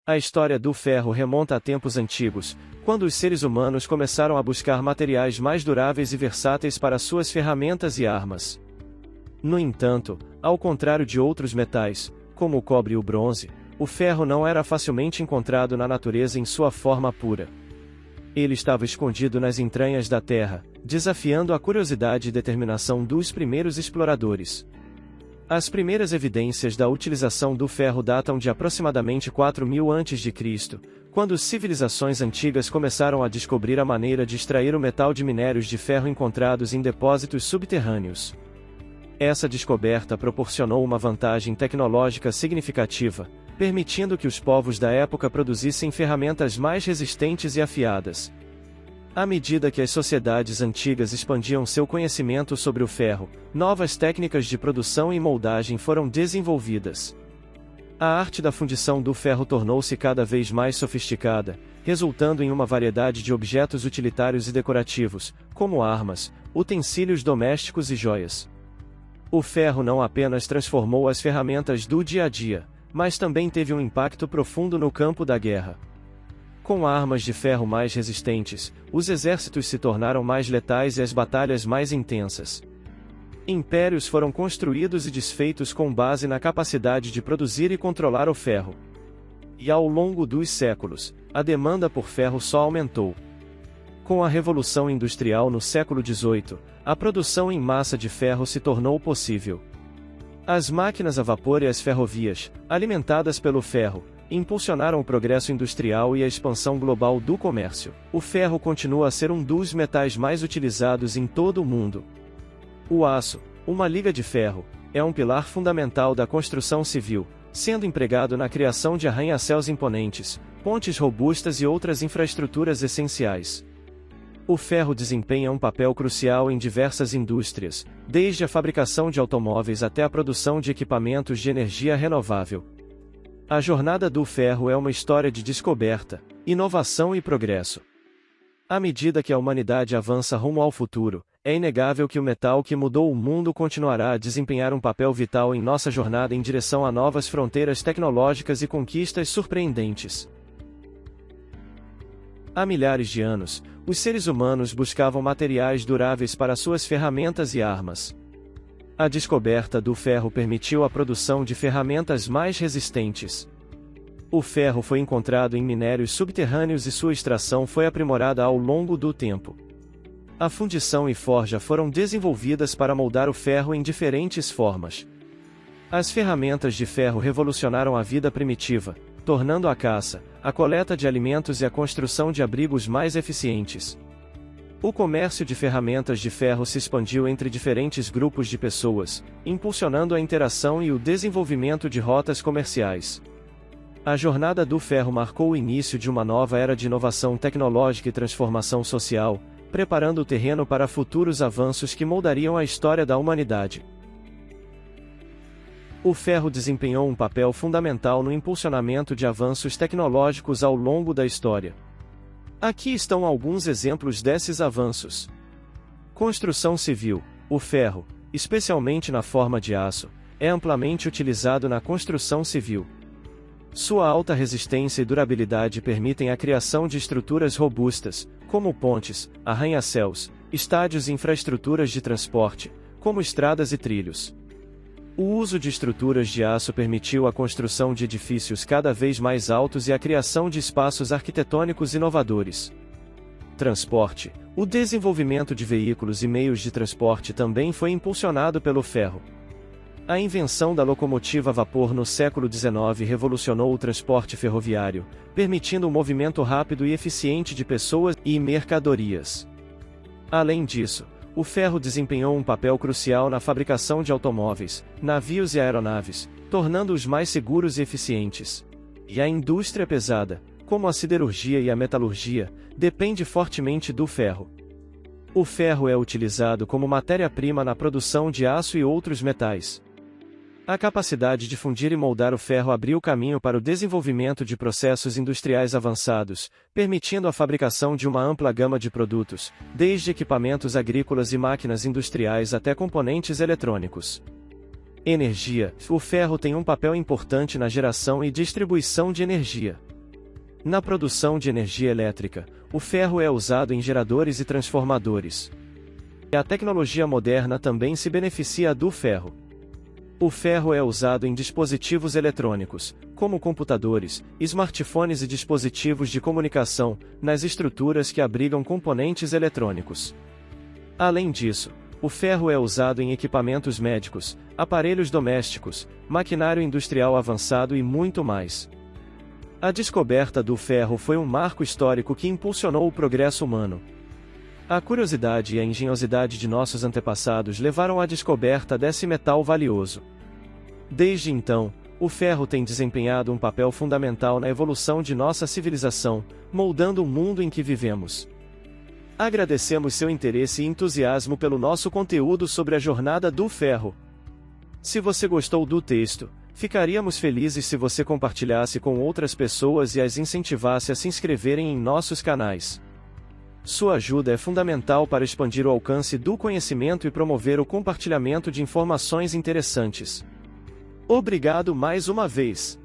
A história do ferro remonta a tempos antigos, quando os seres humanos começaram a buscar materiais mais duráveis e versáteis para suas ferramentas e armas. No entanto, ao contrário de outros metais, como o cobre e o bronze, o ferro não era facilmente encontrado na natureza em sua forma pura. Ele estava escondido nas entranhas da terra, desafiando a curiosidade e determinação dos primeiros exploradores. As primeiras evidências da utilização do ferro datam de aproximadamente 4000 a.C., quando civilizações antigas começaram a descobrir a maneira de extrair o metal de minérios de ferro encontrados em depósitos subterrâneos. Essa descoberta proporcionou uma vantagem tecnológica significativa, permitindo que os povos da época produzissem ferramentas mais resistentes e afiadas. À medida que as sociedades antigas expandiam seu conhecimento sobre o ferro, novas técnicas de produção e moldagem foram desenvolvidas. A arte da fundição do ferro tornou-se cada vez mais sofisticada, resultando em uma variedade de objetos utilitários e decorativos, como armas, utensílios domésticos e joias. O ferro não apenas transformou as ferramentas do dia a dia, mas também teve um impacto profundo no campo da guerra. Com armas de ferro mais resistentes, os exércitos se tornaram mais letais e as batalhas mais intensas. Impérios foram construídos e desfeitos com base na capacidade de produzir e controlar o ferro. E ao longo dos séculos, a demanda por ferro só aumentou. Com a Revolução Industrial no século XVIII, a produção em massa de ferro se tornou possível. As máquinas a vapor e as ferrovias, alimentadas pelo ferro, impulsionaram o progresso industrial e a expansão global do comércio. O ferro continua a ser um dos metais mais utilizados em todo o mundo. O aço, uma liga de ferro, é um pilar fundamental da construção civil, sendo empregado na criação de arranha-céus imponentes, pontes robustas e outras infraestruturas essenciais. O ferro desempenha um papel crucial em diversas indústrias, desde a fabricação de automóveis até a produção de equipamentos de energia renovável. A jornada do ferro é uma história de descoberta, inovação e progresso. À medida que a humanidade avança rumo ao futuro, é inegável que o metal que mudou o mundo continuará a desempenhar um papel vital em nossa jornada em direção a novas fronteiras tecnológicas e conquistas surpreendentes. Há milhares de anos, os seres humanos buscavam materiais duráveis para suas ferramentas e armas. A descoberta do ferro permitiu a produção de ferramentas mais resistentes. O ferro foi encontrado em minérios subterrâneos e sua extração foi aprimorada ao longo do tempo. A fundição e forja foram desenvolvidas para moldar o ferro em diferentes formas. As ferramentas de ferro revolucionaram a vida primitiva, tornando a caça, a coleta de alimentos e a construção de abrigos mais eficientes. O comércio de ferramentas de ferro se expandiu entre diferentes grupos de pessoas, impulsionando a interação e o desenvolvimento de rotas comerciais. A jornada do ferro marcou o início de uma nova era de inovação tecnológica e transformação social, preparando o terreno para futuros avanços que moldariam a história da humanidade. O ferro desempenhou um papel fundamental no impulsionamento de avanços tecnológicos ao longo da história. Aqui estão alguns exemplos desses avanços. Construção civil. O ferro, especialmente na forma de aço, é amplamente utilizado na construção civil. Sua alta resistência e durabilidade permitem a criação de estruturas robustas, como pontes, arranha-céus, estádios e infraestruturas de transporte, como estradas e trilhos. O uso de estruturas de aço permitiu a construção de edifícios cada vez mais altos e a criação de espaços arquitetônicos inovadores. Transporte. O desenvolvimento de veículos e meios de transporte também foi impulsionado pelo ferro. A invenção da locomotiva a vapor no século XIX revolucionou o transporte ferroviário, permitindo um movimento rápido e eficiente de pessoas e mercadorias. Além disso, o ferro desempenhou um papel crucial na fabricação de automóveis, navios e aeronaves, tornando-os mais seguros e eficientes. E a indústria pesada, como a siderurgia e a metalurgia, depende fortemente do ferro. O ferro é utilizado como matéria-prima na produção de aço e outros metais. A capacidade de fundir e moldar o ferro abriu caminho para o desenvolvimento de processos industriais avançados, permitindo a fabricação de uma ampla gama de produtos, desde equipamentos agrícolas e máquinas industriais até componentes eletrônicos. Energia. O ferro tem um papel importante na geração e distribuição de energia. Na produção de energia elétrica, o ferro é usado em geradores e transformadores. E a tecnologia moderna também se beneficia do ferro. O ferro é usado em dispositivos eletrônicos, como computadores, smartphones e dispositivos de comunicação, nas estruturas que abrigam componentes eletrônicos. Além disso, o ferro é usado em equipamentos médicos, aparelhos domésticos, maquinário industrial avançado e muito mais. A descoberta do ferro foi um marco histórico que impulsionou o progresso humano. A curiosidade e a engenhosidade de nossos antepassados levaram à descoberta desse metal valioso. Desde então, o ferro tem desempenhado um papel fundamental na evolução de nossa civilização, moldando o mundo em que vivemos. Agradecemos seu interesse e entusiasmo pelo nosso conteúdo sobre a jornada do ferro. Se você gostou do texto, ficaríamos felizes se você compartilhasse com outras pessoas e as incentivasse a se inscreverem em nossos canais. Sua ajuda é fundamental para expandir o alcance do conhecimento e promover o compartilhamento de informações interessantes. Obrigado mais uma vez!